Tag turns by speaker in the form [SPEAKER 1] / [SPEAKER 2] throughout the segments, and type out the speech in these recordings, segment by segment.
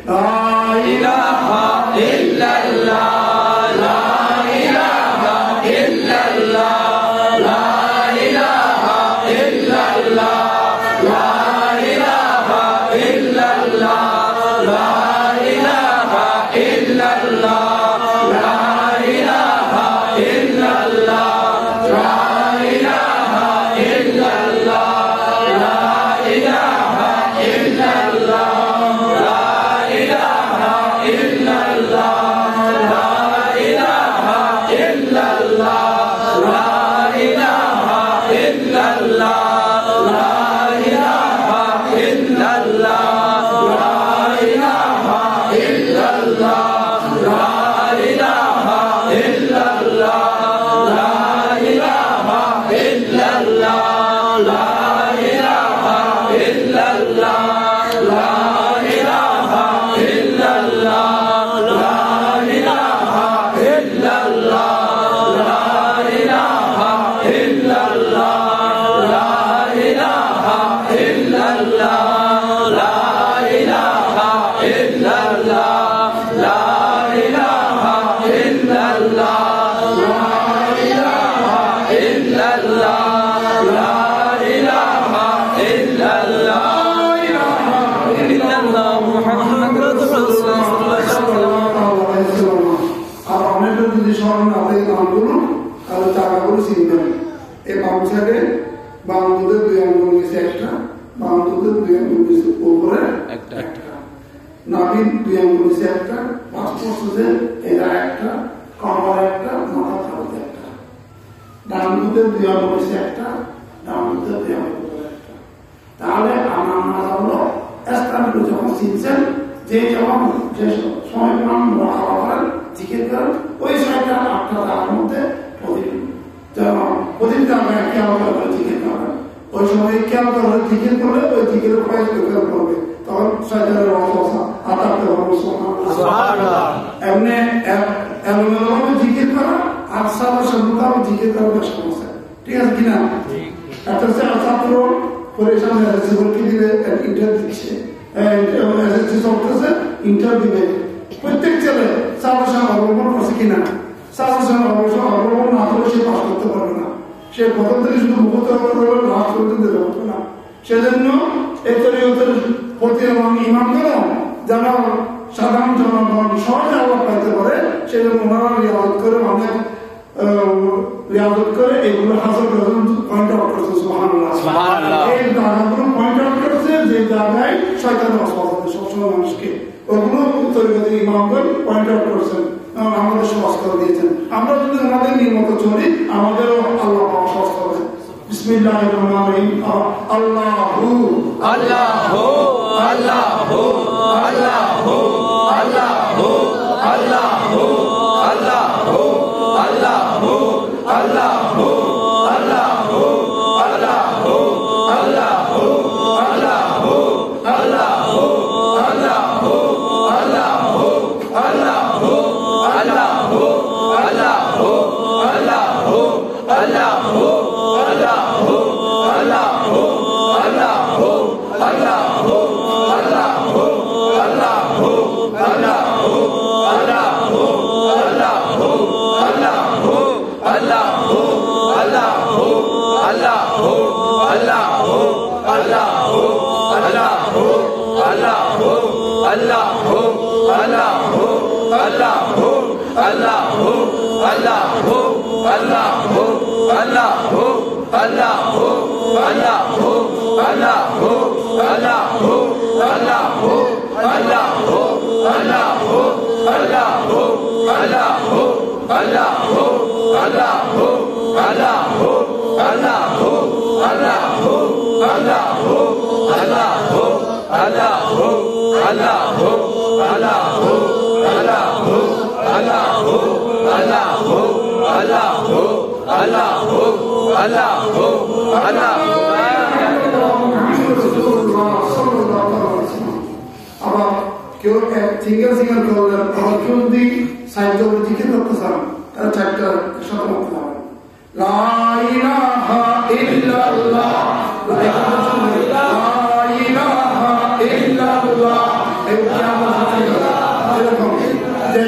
[SPEAKER 1] La ilaha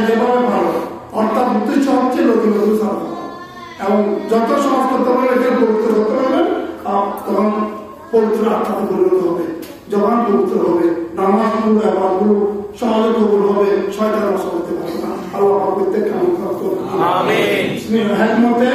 [SPEAKER 1] যেভাবে পারো, অর্থাৎ উদ্দেশ্য হচ্ছে নতুন নতুন সালাত এবং যত সমাজ করতে পারবেন এখানে পবিত্র করতে পারবেন, তখন পবিত্র আত্মাতে পরিণত হবে। যখন পবিত্র হবে নামাজগুলো আবাদগুলো সহজে কবুল হবে, শয়তান নষ্ট করতে পারবে না। আল্লাহ প্রত্যেক কাম করতে আমিন। বিসমিল্লাহ হিকমতে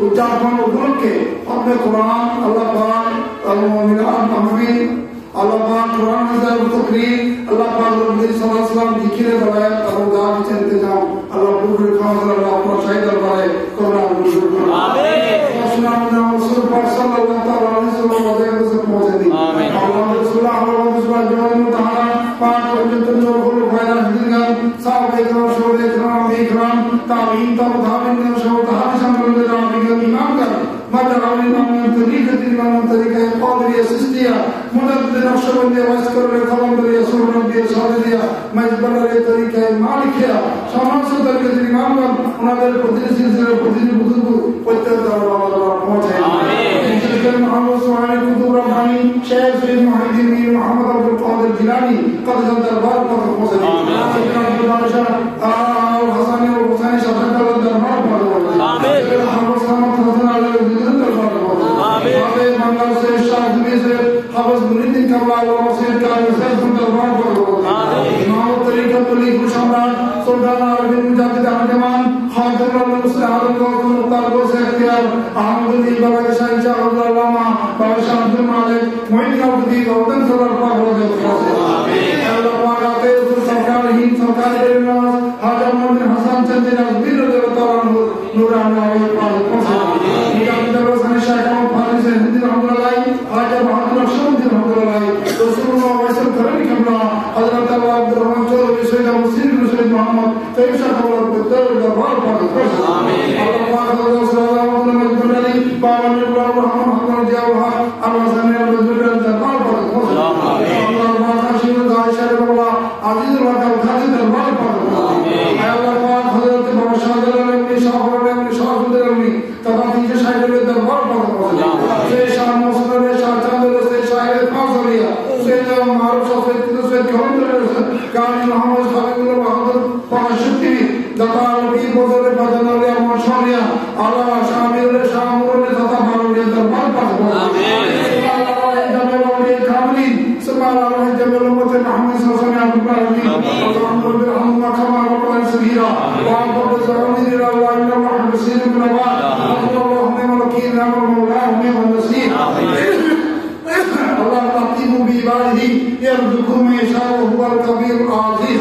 [SPEAKER 1] উদযাপন উপলক্ষে আপনি কোরআন আল্লাহ পাক আল্লাহ পাক কোরআন হাজার তকরীর আল্লাহ পাক নবী সাল্লাল্লাহু আলাইহি ওয়াসাল্লাম জিকিরে বলায় এবং যা কিছু ইন্তজাম আল্লাহ পুরো খাওয়া আল্লাহ আপনার শাহিদ করে কোরআন বুঝুন আমিন আসসালামু আলাইকুম রাসূল পাক সাল্লাল্লাহু আলাইহি ওয়াসাল্লাম পৌঁছে দিন আমিন আল্লাহ রাসূলুল্লাহ তাআলা পাক পর্যন্ত নরগুলো ফায়দা দিলেন সাহাবায়ে কেরাম সাহাবায়ে কেরাম ইকরাম তাবিঈন তাবিঈন সাহাবায়ে সামনে রাবিগণ ইমাম কর মাদার আলিম তরিকত ইমাম তরিকা قادرية سستية مدد نقشبندية واسكرية قلمبرية سوربندية সাদিয়া মাজবারের তরিকা মালিকিয়া সমস্ত তরিকার ইমামগণ ওনাদের প্রতিনিধি সিলসিলার প্রতিনিধি বুজুর্গ প্রত্যেক দরবার পৌঁছায় আমিন মুহাম্মদ সুবহানাহু কুতুব রব্বানি শেখ সৈয়দ মুহিদ্দিন মীর মুহাম্মদ আব্দুল কাদের জিলানী কদর দরবার পৌঁছায় আমিন আব্দুল বাদশাহ আল হাসানি ও হুসাইনি শাহজালাল দরবার পৌঁছায় আমিন মুহাম্মদ সাল্লাল্লাহু আলাইহি ওয়াসাল্লাম দরবার পৌঁছায় আমিন বাংলা से शादी से हवस मुरीदिन कबला और मसीह का निसर दरबार पर आमीन इमाम तरीका तुली खुशमरान सुल्तान अरबिन मुजाहिद अहमदमान खादिम मुस्लिम आलम को मुख्तार को से इख्तियार अहमदी बाबा के शाह शाह अल्लामा बाबा शाह अब्दुल मालिक मोइन अब्दी गौतम सरदार पर हो गए आमीन अल्लाह पाक आते तो सरकार हिंद सरकार के नवाज हाजी मोहम्मद हसन चंद नजबीर रज़ियल्लाहु अन्हु नूरानी आवाज़ पर पहुंचे निजाम दरबार से शाह फारिस हिंदी रहमतुल्लाह हाजी बहादुर शमदीन रहमतुल्लाह रसूलुल्लाह वैसल करनी कबला हजरत अब्दुल रहमान चौधरी सैयद मुस्लिम सैयद मोहम्मद तैयब शाह कबला को दरबार पर पहुंचे आमीन अल्लाह पाक सल्लल्लाहु अलैहि वसल्लम बावन रहमान हकम दियावा अलवसन रसूल दरबार पर पहुंचे आमीन अल्लाह पाक शिव दाइशा कबला अजीज वका खादी दरबार पर आमीन अल्लाह पाक हजरत बाबा शाहजालाल अपने शाहर अपने शाहजुद्दीन अपनी तथा तीजे शाहिद दरबार पर पहुंचे से शाह मुस्लिम शाह चंद से शाहिद फाजलिया से मारूफ से कानी मोहम्मद खलीलुल्लाह बहादुर पाशती दकार भी बोले बदनले मशरिया अल्लाह शामिल शामुल तथा बारुल दरबार पर आमीन سبحان الله جل وعلا محمد صلى الله عليه وسلم اللهم رب ارحمنا كما ربنا صغيرا وعبد الزمان الله ان محمد سيد بن عباد اللهم نعم الوكيل نعم المولى ونعم النصير الله لطيف بعباده يرزق من يشاء وهو الكبير العزيز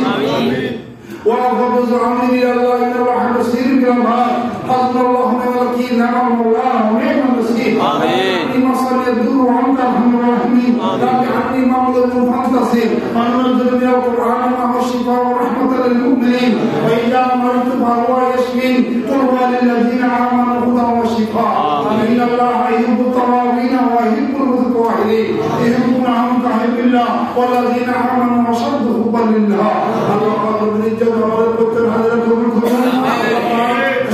[SPEAKER 1] وعبد الزمان الله ان محمد سيد بن عباد حسبنا الله ونعم الوكيل نعم المولى ونعم النصير امين صل يدور عنك الحمد الرحيم لا يعني مملوك فانتصر وننزل من القران ما هو شفاء ورحمه للمؤمنين واذا مرضت فهو يشفين طوبى للذين امنوا هدى وشفاء ان الله يحب التوابين ويحب المتطهرين يحبون ان تحب الله والذين امنوا اشد حبا لله الله قال بالجد والبتر حضرتكم الكرام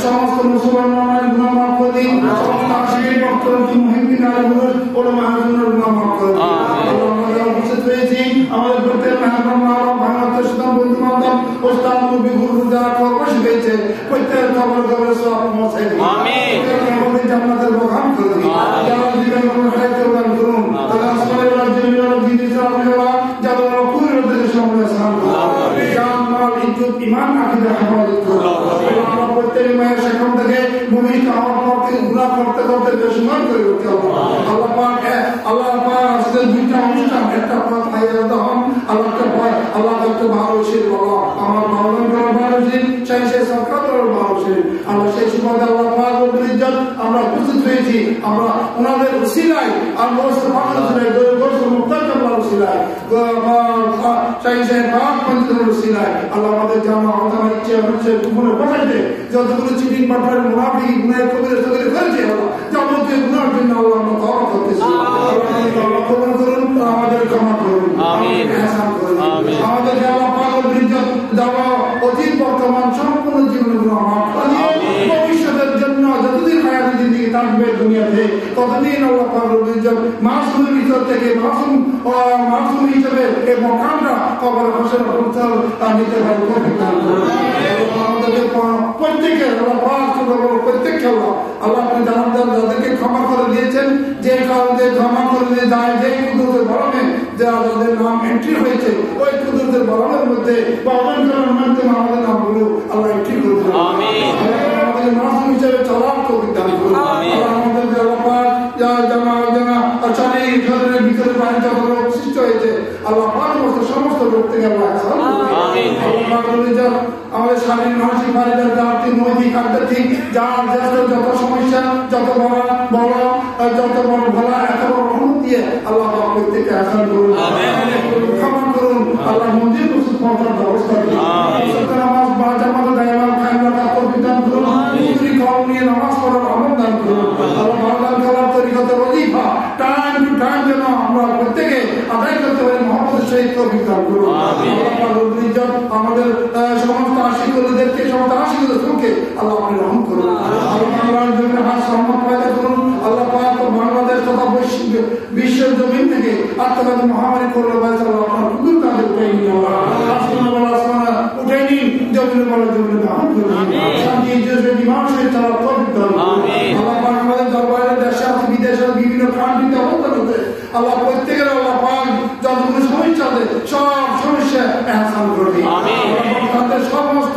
[SPEAKER 1] সমস্ত মুসলমানের গুনাহ মাফ করে দিন সমস্ত আশিকের ভক্তদের মুহিব্বিন আলমুল ওলামা আজমের গুনাহ মাফ করে দিন আল্লাহ আমরা উপস্থিত হয়েছি আমাদের প্রত্যেক মেহমান মাওলানা ভাঙাতে সুদান বন্ধু বান্ধব ওস্তাদ নবী গুরু যারা কর্মশ হয়েছে প্রত্যেক খবর সব পৌঁছে দিন আমিন আমাদের জান্নাতের বাগান করে দিন যারা জীবন খাইতে দান করুন তারা আসমানের রাজ্যের দিনে সালামেরা যারা পুরো দেশের সামনে সালাম আমিন জান মাল ইজ্জত ঈমান আকীদা হেফাজত করুন আল্লাহ প্রত্যেক মায়ের সেখান থেকে ভূমি খাওয়ার পর থেকে গুনাহ করতে করতে বেশিমান করে উঠতে হবে আল্লাহ পাক আজকে দুইটা অনুষ্ঠান একটা পাক হাইয়া দাম আল্লাহকে পাক আল্লাহ তাকে ভালোবাসে বলো আমার মাওলানা ভালোবাসে সেই সরকার ভালোবাসে আল্লাহ সেই সুবাদে আল্লাহ পাক রব্বুল ইজ্জত আমরা উপস্থিত হয়েছি আমরা ওনাদের উসিলায় আর মোসর পাকের উসিলায় গোসর মুক্তার উসিলায় সেই পাক পঞ্চের উসিলায় আল্লাহ আমাদের জানা আমার ইচ্ছে হচ্ছে মনে বসাইতে যতগুলো চিটিং পাঠার মুনাফিক গুনাহ কবিরা সগিরা ফেলছে আল্লাহ যাবতীয় গুনাহের জন্য আল্লাহ আমরা তওবা করতেছি আল্লাহ কবুল করুন আমাদের ক্ষমা করুন আমিন ইহসান করুন আমিন আমাদের আল্লাহ পাকের ইজ্জত দেওয়া অতীত বর্তমান সম্পূর্ণ জীবনের গুনাহ মাফ করে দিন ভবিষ্যতের জন্য যতদিন হায়াতে জিন্দেগি থাকবে দুনিয়াতে ততদিন আল্লাহ পাকের ইজ্জত মাসুমের ভিতর থেকে মাসুম হিসেবে এই মকামটা কবর হাসর করতে নিতে পারবো আমাদেরকে প্রত্যেকে আল্লাহ পাক প্রত্যেককে আল্লাহ আপনি জানান যাদেরকে ক্ষমা করে দিয়েছেন যে কারণে ক্ষমা করে দিয়ে যায় যে কুদরতের বরমে যাদের নাম এন্ট্রি হয়েছে ওই কুদরতের বরমের মধ্যে বা অনেকের মাধ্যমে আমাদের নামগুলো আল্লাহ এন্ট্রি করে দিন আমিন আমাদের মাসুম হিসেবে চলার তৌফিক দান করুন করতে গেল আমাদের শারীরিক মানসিক বাড়িতে আর্থিক নৈতিক আধ্যাত্মিক যার যত সমস্যা যত বড় বড় যত বড় ভোলা এত বড় রহমত দিয়ে আল্লাহ প্রত্যেককে আসান করুন, ক্ষমা করুন, আল্লাহ মন্দির প্রস্তুত পৌঁছার ব্যবস্থা করুন, নামাজ বা জামাতে দায়মান খান রাখা প্রবিধান করুন, কম নিয়ে নামাজ পড়ার আমল দান করুন, আল্লাহ বাংলার খেলার তরিকত ওজিফা টাইম টু টাইম যেন আমরা প্রত্যেকে আদায় করতে পারি মোহাম্মদের সহিত প্রবিধান করুন। আমাদের সমস্ত আশিকদেরকে সমস্ত আশিকদেরকে আল্লাহ আপনি রহম করুন, আল্লাহ বাংলার জন্য হাত সম্মান পয়দা করুন, আল্লাহ পাক বাংলাদেশ তথা বিশ্বের জমিন থেকে আত্মঘাতী মহামারী করলে আপনার কুকুর তাদের উঠাই নিন, উঠাই নিন, জমিনের বলা জমিনে দাহন করুন, শান্তি মানুষের তারা প্রবিধান আল্লাহ পাক আমাদের দরবারের দেশে আছে বিদেশের বিভিন্ন কান্ট্রিতে অবস্থানতে আল্লাহ প্রত্যেকের আল্লাহ পাক যতগুলো সমস্যা আছে সব সমস্যা এহসান করবে, তাদের সমস্ত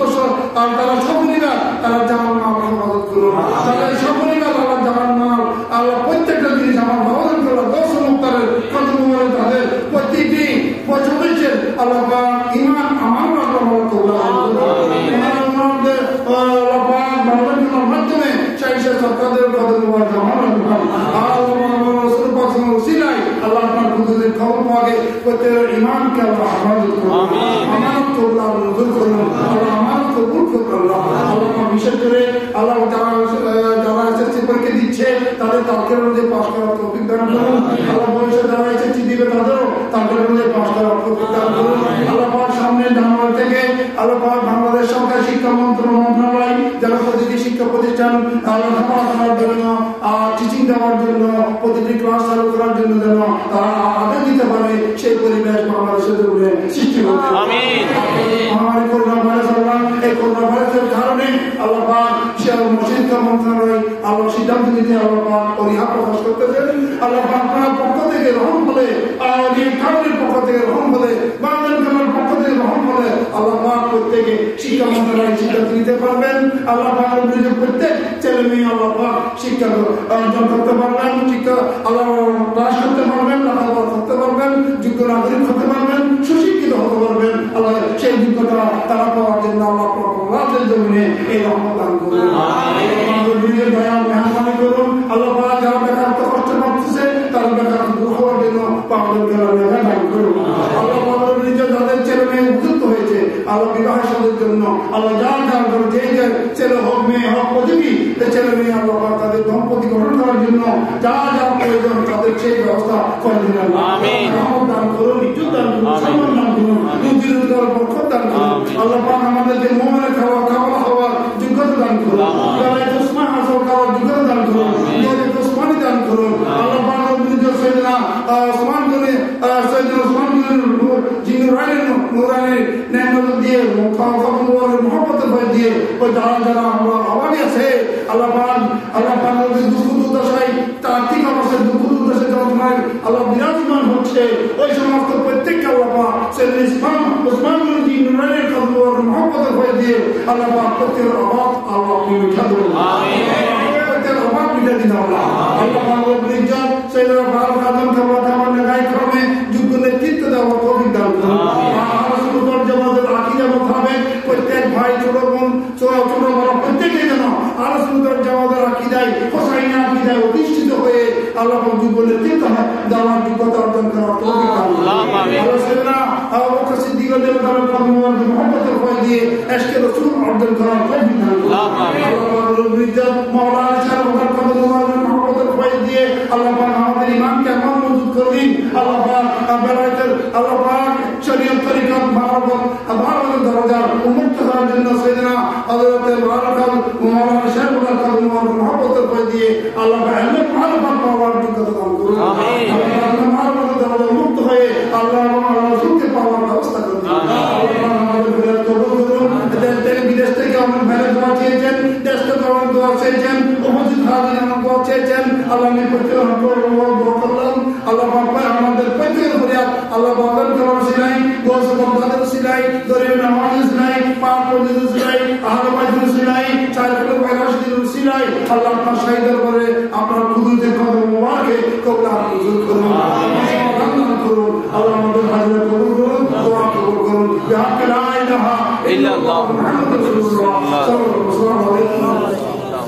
[SPEAKER 1] তারা সকলিবার তারা জামান মাল মদত করুন, তাদের সকলিবার আল্লাহ জামান মাল আল্লাহ প্রত্যেকটা জিনিস আমার মদত করুন, দশ মুক্তারের কদম তাদের প্রত্যেকটি সদস্যের আল্লাহ পাক ইমান আমার আল্লাহ মদত করুন, মাধ্যমে সরকারের আল্লাহ আপনার খুদের খবর পাওয়া প্রত্যেকের ইমানকে আল্লাহ হেফাজত করুন, আমানত কবুল নজর করুন, আল্লাহ আমানত কবুল করুন, আল্লাহ বিশেষ করে আল্লাহ যারা এসএসসি পরীক্ষা দিচ্ছে তাদের তাদের অনুযায়ী পাস করার তৌফিক দান করুন, আল্লাহ ভবিষ্যতে যারা এসএসসি দিবে তাদেরও তাদের অনুযায়ী পাস করার তৌফিক দান করুন, আল্লাহ পাক সামনে জানুয়ারি থেকে আল্লাহ পাক বাংলাদেশ সরকার শিক্ষা মন্ত্রণালয় যারা প্রতিটি শিক্ষা প্রতিষ্ঠান লেখাপড়া করার জন্য টিচিং দেওয়ার জন্য প্রতিটি ক্লাস চালু করার জন্য যেন তারা আদেশ দিতে পারে সেই পরিবেশ বাংলাদেশের জন্য সৃষ্টি করতে মহামারী করোনা ভাইরাস আল্লাহ এই করোনা ভাইরাসের কারণে আল্লাহ পাক শিক্ষা মন্ত্রণালয় আল্লাহ সিদ্ধান্ত নিতে আল্লাহ পাক অনীহা প্রকাশ করতেছেন, আল্লাহ পাক আপনার পক্ষ থেকে রহম হলে কারণের পক্ষ থেকে রহম হলে বাংলাদেশ পক্ষ থেকে রহম হলে আল্লাহ পাক প্রত্যেকে শিক্ষা মন্ত্রণালয় সিদ্ধান্ত নিতে পারবেন, আল্লাহ পাক প্রত্যেক ছেলে মেয়ে আল্লাহ পাক শিক্ষা অর্জন করতে পারবেন, শিক্ষা আল্লাহ ক্লাস করতে পারবেন, লেখাপড়া করতে পারবেন, যোগ্য নাগরিক হতে পারবেন, সুশিক্ষিত হতে পারবেন, আল্লাহ সেই যোগ্যতা তারা পাওয়ার জন্য আল্লাহ প্রকল্পের জমিনে এই রহমত দান করুন, মেহরবানি করুন, আল্লাহ পাক যারা বেকারত্ব কষ্ট পাচ্ছে তারা বেকারত্ব দূর হওয়ার জন্য পাগল করার লেখা দান করুন, আল্লাহ যাদের ছেলে মেয়ে উপযুক্ত হয়েছে আল্লাহ বিবাহ সাদের জন্য আল্লাহ যার যার যে ছেলে হোক মেয়ে হোক প্রতিটি ছেলে মেয়ে আল্লাহ তাদের দম্পতি গঠন করার জন্য যা যা প্রয়োজন তাদের সেই ব্যবস্থা করে দিন, রহমত দান করুন, বিদ্যুৎ দান করুন, সম্মান দান করুন, রুজি রোজগার বরকত দান করুন, আল্লাহ পাক আমাদেরকে মোমেনের খাওয়া হওয়ার যোগ্যতা দান করুন, ওসমান হাসল খাওয়ার যোগ্যতা দান করুন, ওসমানি দান করুন, আল্লাহ পাক সৈয়দনা ওসমান করে সৈয়দনা ওসমান যিনি নুরানির নেমত দিয়ে মহব্বতের ভয় দিয়ে ওই যারা যারা আমরা অভাবী আছে আল্লাহ পাক দুঃখ দুর্দশায় আর্থিক অবস্থায় দুঃখ দুর্দশায় যন্ত্রণায় আল্লাহ বিরাজমান হচ্ছে ওই সমস্ত প্রত্যেককে আল্লাহ পাক ওসমান নুরানির মহব্বতের ভয় দিয়ে আল্লাহ পাক প্রত্যেকের অভাব আল্লাহ আপনি মিঠা করুন, প্রত্যেকের অভাব মিঠা দিন আল্লাহ পাক ইজ্জত সৈয়দনা ফারুক আজম খাবার নেগাই ক্রমে যোগ্য নেতৃত্ব দেওয়ার তৌফিক দান করুন, জামাতের আকীদা মোতাবেক প্রত্যেক ভাই ছোট বোন ছোট বড় প্রত্যেকে যেন আহলে সুন্নাত জামাতের আকীদায় হোসাইনি আকীদায় অধিষ্ঠিত হয়ে আল্লাহ যোগ্য নেতৃত্ব দেওয়ার যোগ্যতা অর্জন করার তৌফিক দান করুন, আল্লাহ সাইয়েদনা আবু বকর সিদ্দিক রাদিয়াল্লাহু তাআলা মুহাম্মদের ভয় দিয়ে ইশকে রাসূল অর্জন করার তৌফিক দান করুন, আল্লাহ মাওলানা শাহ মুহাম্মদের ভয় দিয়ে আল্লাহ আমাদের ইমানকে এমন মজবুত করে দিন, আল্লাহ আল্লাহ পাক শরীয়ত তরিকত মানবতার দরজা উন্মুক্ত করার জন্য সৈয়দনা হযরত মাওলানা শাহ মুহাম্মদের ভয় দিয়ে আল্লাহ মানবতার পাওয়ার যোগ্যতা দান করুন, আল্লাহ মানবতার দরজা উন্মুক্ত হয়ে আল্লাহ এবং আল্লাহ রাসূলকে পাওয়ার ব্যবস্থা করে দিন, আল্লাহ আমাদের কবুল করুন, দেশ থেকে বিদেশ থেকে আমাদের ভাইরা দোয়া চেয়েছেন, দেশ থেকে আমাদের দোয়া চেয়েছেন, উপস্থিত হাজির আমার দোয়া চেয়েছেন, আল্লাহ প্রত্যেক করলাম আল্লাহ আমাদের প্রত্যেকের ফরিয়াদ আল্লাহ বাবার করার সিলাই গোস বন্ধাদের সিলাই দরিয়া নামাজের সিলাই পাক পর্যন্ত সিলাই আহলে বাইতের সিলাই চারফুল বাইরাশিদের সিলাই আল্লাহ আপনার শাহিদের করে আপনার কুদরতের কদম মোবারকে কবুল করুন, আল্লাহ আমাদের হাজিরা কবুল করুন, দোয়া কবুল মুহাম্মাদুর রাসূলুল্লাহ সাল্লাল্লাহু আলাইহি ওয়াসাল্লাম।